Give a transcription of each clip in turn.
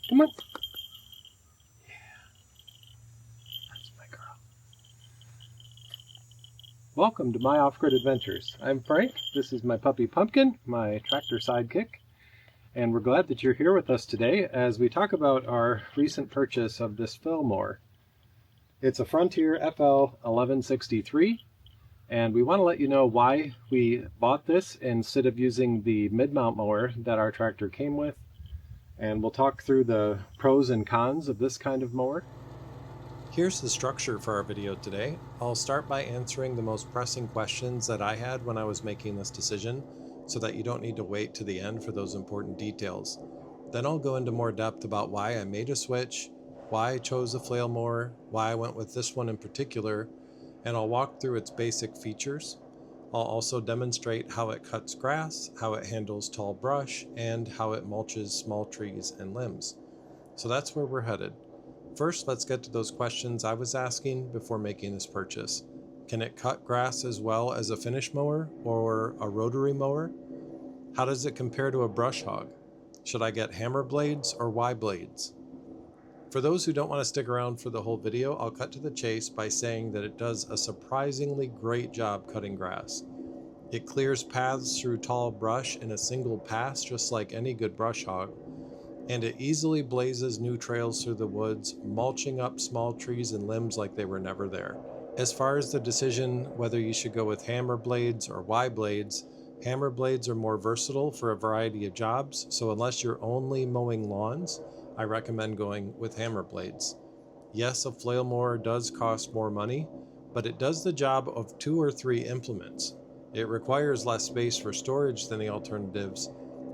Come on. That's my girl. Welcome to my off-grid adventures. I'm Frank. This is my puppy Pumpkin, my tractor sidekick. And we're glad that you're here with us today as we talk about our recent purchase of this Flail mower. It's a Frontier FL1163. And we want to let you know why we bought this instead of using the mid-mount mower that our tractor came with. And we'll talk through the pros and cons of this kind of mower. Here's the structure for our video today. I'll start by answering the most pressing questions that I had when I was making this decision, so that you don't need to wait to the end for those important details. Then I'll go into more depth about why I made a switch, why I chose a flail mower, why I went with this one in particular, and I'll walk through its basic features. I'll also demonstrate how it cuts grass, how it handles tall brush, and how it mulches small trees and limbs. So that's where we're headed. First, let's get to those questions I was asking before making this purchase. Can it cut grass as well as a finish mower or a rotary mower? How does it compare to a brush hog? Should I get hammer blades or Y blades? For those who don't want to stick around for the whole video, I'll cut to the chase by saying that it does a surprisingly great job cutting grass. It clears paths through tall brush in a single pass, just like any good brush hog. And it easily blazes new trails through the woods, mulching up small trees and limbs like they were never there. As far as the decision whether you should go with hammer blades or Y blades, hammer blades are more versatile for a variety of jobs, so unless you're only mowing lawns, I recommend going with hammer blades. Yes, a flail mower does cost more money, but it does the job of 2 or 3 implements. It requires less space for storage than the alternatives,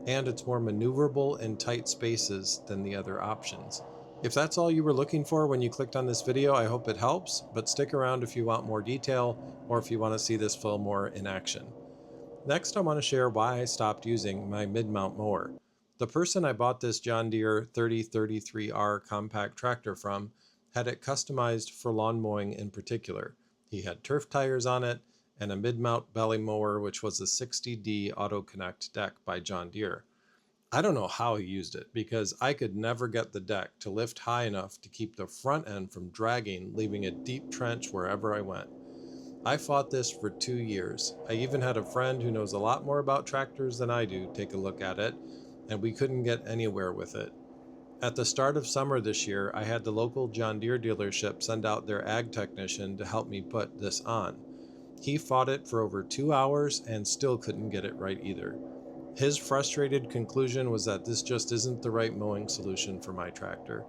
and it's more maneuverable in tight spaces than the other options. If that's all you were looking for when you clicked on this video, I hope it helps, but stick around if you want more detail or if you want to see this flail mower in action. Next, I want to share why I stopped using my mid-mount mower. The person I bought this John Deere 3033R compact tractor from had it customized for lawn mowing in particular. He had turf tires on it, and a mid-mount belly mower, which was a 60D AutoConnect deck by John Deere. I don't know how he used it, because I could never get the deck to lift high enough to keep the front end from dragging, leaving a deep trench wherever I went. I fought this for 2 years. I even had a friend who knows a lot more about tractors than I do take a look at it, and we couldn't get anywhere with it. At the start of summer this year, I had the local John Deere dealership send out their ag technician to help me put this on. He fought it for over 2 hours and still couldn't get it right either. His frustrated conclusion was that this just isn't the right mowing solution for my tractor.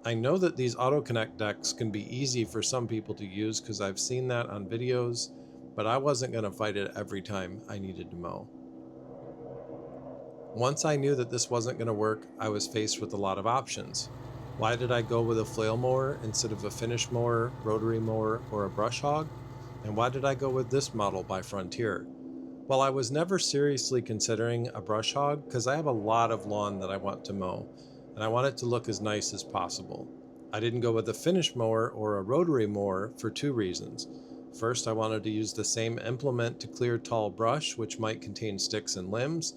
I know that these AutoConnect decks can be easy for some people to use because I've seen that on videos, but I wasn't going to fight it every time I needed to mow. Once I knew that this wasn't going to work, I was faced with a lot of options. Why did I go with a flail mower instead of a finish mower, rotary mower, or a brush hog? And why did I go with this model by Frontier? Well, I was never seriously considering a brush hog because I have a lot of lawn that I want to mow, and I want it to look as nice as possible. I didn't go with a finish mower or a rotary mower for 2 reasons. First, I wanted to use the same implement to clear tall brush, which might contain sticks and limbs,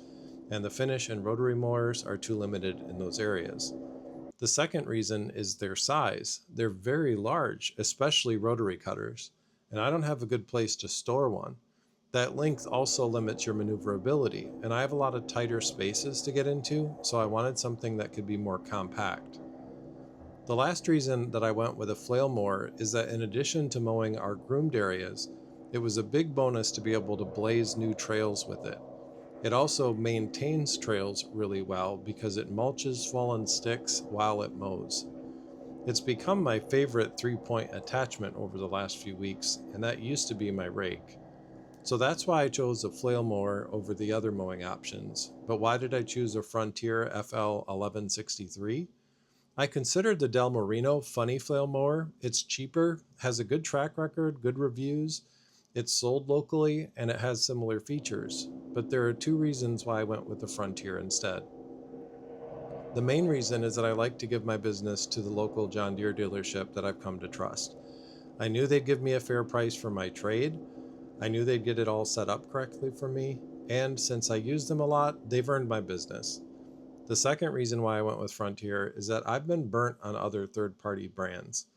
and the finish and rotary mowers are too limited in those areas. The second reason is their size. They're very large, especially rotary cutters, and I don't have a good place to store one. That length also limits your maneuverability, and I have a lot of tighter spaces to get into, so I wanted something that could be more compact. The last reason that I went with a flail mower is that in addition to mowing our groomed areas, it was a big bonus to be able to blaze new trails with it. It also maintains trails really well because it mulches fallen sticks while it mows. It's become my favorite 3-point attachment over the last few weeks, and that used to be my rake. So that's why I chose a flail mower over the other mowing options. But why did I choose a Frontier FL1163? I considered the Del Marino funny flail mower. It's cheaper, has a good track record, good reviews, it's sold locally, and it has similar features. But there are 2 reasons why I went with the Frontier instead. The main reason is that I like to give my business to the local John Deere dealership that I've come to trust. I knew they'd give me a fair price for my trade. I knew they'd get it all set up correctly for me, and since I use them a lot, they've earned my business. The second reason why I went with Frontier is that I've been burnt on other third-party brands.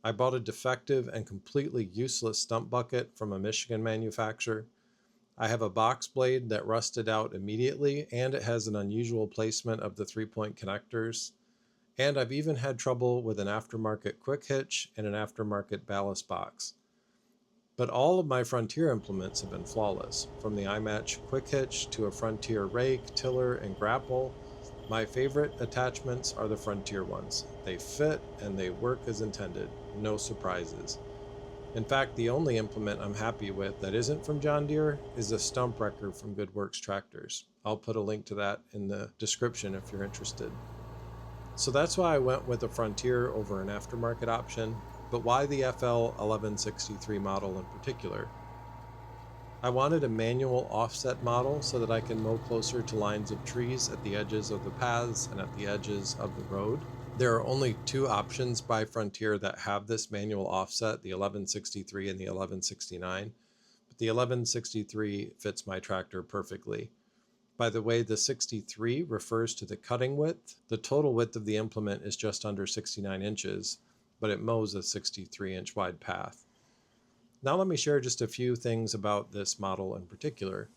I bought a defective and completely useless stump bucket from a Michigan manufacturer. I have a box blade that rusted out immediately, and it has an unusual placement of the 3-point connectors. And I've even had trouble with an aftermarket quick hitch and an aftermarket ballast box. But all of my Frontier implements have been flawless, from the iMatch quick hitch to a Frontier rake, tiller, and grapple. My favorite attachments are the Frontier ones. They fit and they work as intended, no surprises. In fact, the only implement I'm happy with that isn't from John Deere is a stump wrecker from Good Works Tractors. I'll put a link to that in the description if you're interested. So that's why I went with a Frontier over an aftermarket option, but why the FL1163 model in particular? I wanted a manual offset model so that I can mow closer to lines of trees at the edges of the paths and at the edges of the road. There are only two options by Frontier that have this manual offset, the 1163 and the 1169, but the 1163 fits my tractor perfectly. By the way, the 63 refers to the cutting width. The total width of the implement is just under 69 inches, but it mows a 63-inch wide path. Now let me share just a few things about this model in particular.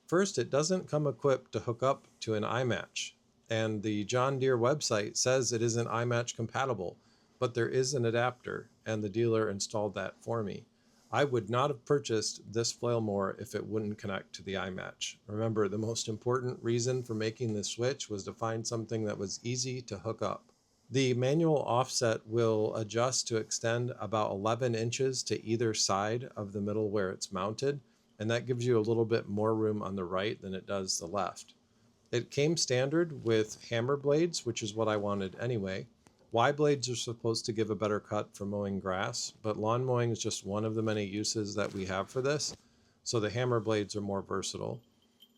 First, it doesn't come equipped to hook up to an iMatch, and the John Deere website says it isn't iMatch compatible, but there is an adapter, and the dealer installed that for me. I would not have purchased this flail mower if it wouldn't connect to the iMatch. Remember, the most important reason for making this switch was to find something that was easy to hook up. The manual offset will adjust to extend about 11 inches to either side of the middle where it's mounted, and that gives you a little bit more room on the right than it does the left. It came standard with hammer blades, which is what I wanted anyway. Y blades are supposed to give a better cut for mowing grass, but lawn mowing is just one of the many uses that we have for this, so the hammer blades are more versatile.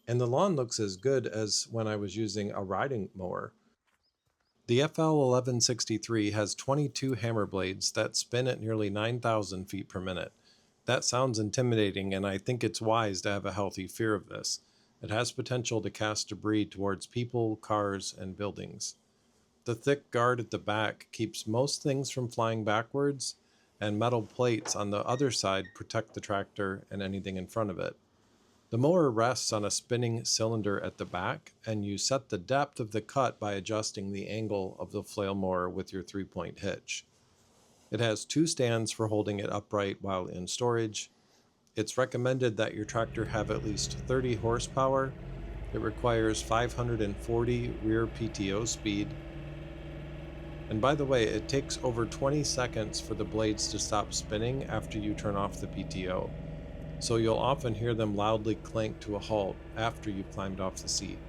And the lawn looks as good as when I was using a riding mower. The FL1163 has 22 hammer blades that spin at nearly 9,000 feet per minute. That sounds intimidating, and I think it's wise to have a healthy fear of this. It has potential to cast debris towards people, cars, and buildings. The thick guard at the back keeps most things from flying backwards, and metal plates on the other side protect the tractor and anything in front of it. The mower rests on a spinning cylinder at the back, and you set the depth of the cut by adjusting the angle of the flail mower with your 3-point hitch. It has 2 stands for holding it upright while in storage. It's recommended that your tractor have at least 30 horsepower. It requires 540 rear PTO speed. And by the way, it takes over 20 seconds for the blades to stop spinning after you turn off the PTO. So you'll often hear them loudly clank to a halt after you've climbed off the seat.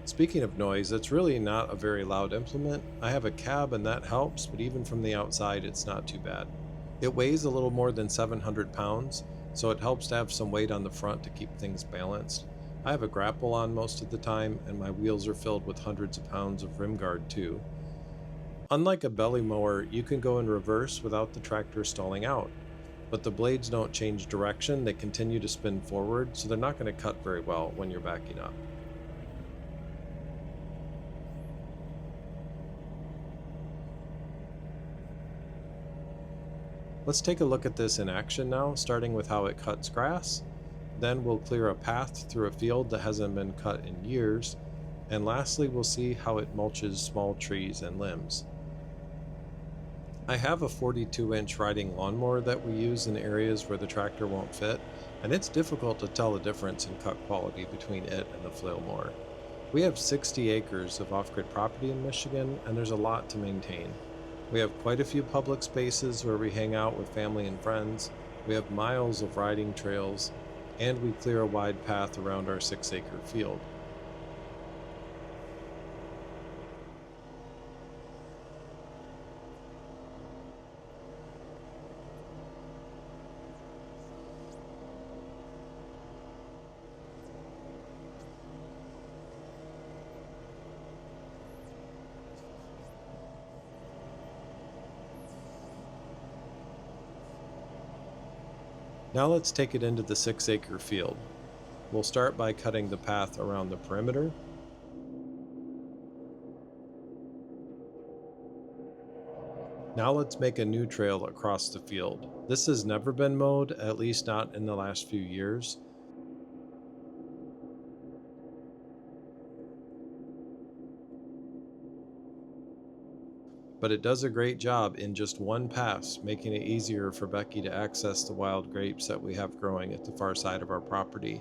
Speaking of noise, it's really not a very loud implement. I have a cab and that helps, but even from the outside it's not too bad. It weighs a little more than 700 pounds, so it helps to have some weight on the front to keep things balanced. I have a grapple on most of the time, and my wheels are filled with hundreds of pounds of rim guard too. Unlike a belly mower, you can go in reverse without the tractor stalling out. But the blades don't change direction, they continue to spin forward, so they're not going to cut very well when you're backing up. Let's take a look at this in action now, starting with how it cuts grass. Then we'll clear a path through a field that hasn't been cut in years. And lastly, we'll see how it mulches small trees and limbs. I have a 42-inch riding lawnmower that we use in areas where the tractor won't fit, and it's difficult to tell the difference in cut quality between it and the flail mower. We have 60 acres of off-grid property in Michigan, and there's a lot to maintain. We have quite a few public spaces where we hang out with family and friends, we have miles of riding trails, and we clear a wide path around our 6-acre field. Now let's take it into the 6-acre field. We'll start by cutting the path around the perimeter. Now let's make a new trail across the field. This has never been mowed, at least not in the last few years. But it does a great job in just one pass, making it easier for Becky to access the wild grapes that we have growing at the far side of our property.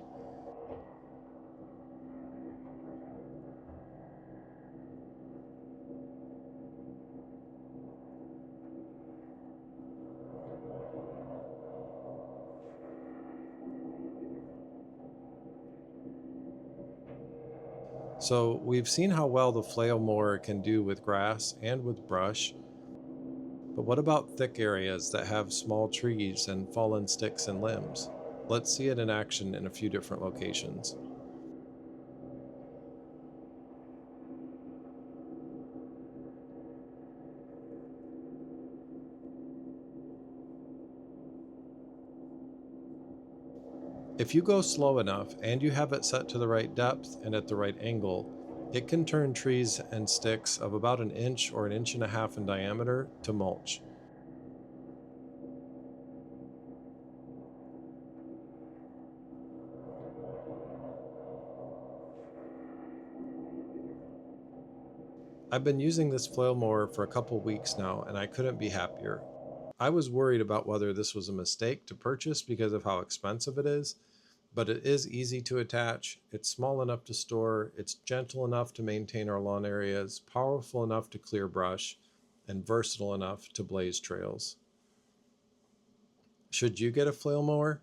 So we've seen how well the flail mower can do with grass and with brush, but what about thick areas that have small trees and fallen sticks and limbs? Let's see it in action in a few different locations. If you go slow enough and you have it set to the right depth and at the right angle, it can turn trees and sticks of about an inch or an inch and a half in diameter to mulch. I've been using this flail mower for a couple weeks now and I couldn't be happier. I was worried about whether this was a mistake to purchase because of how expensive it is, but it is easy to attach, it's small enough to store, it's gentle enough to maintain our lawn areas, powerful enough to clear brush, and versatile enough to blaze trails. Should you get a flail mower?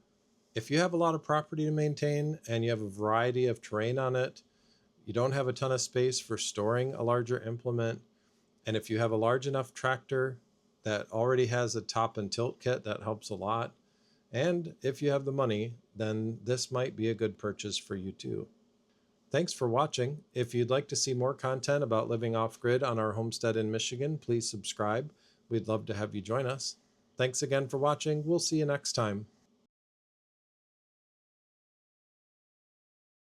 If you have a lot of property to maintain and you have a variety of terrain on it, you don't have a ton of space for storing a larger implement, and if you have a large enough tractor that already has a top and tilt kit, that helps a lot. And if you have the money, then this might be a good purchase for you too. Thanks for watching. If you'd like to see more content about living off-grid on our homestead in Michigan, please subscribe. We'd love to have you join us. Thanks again for watching. We'll see you next time.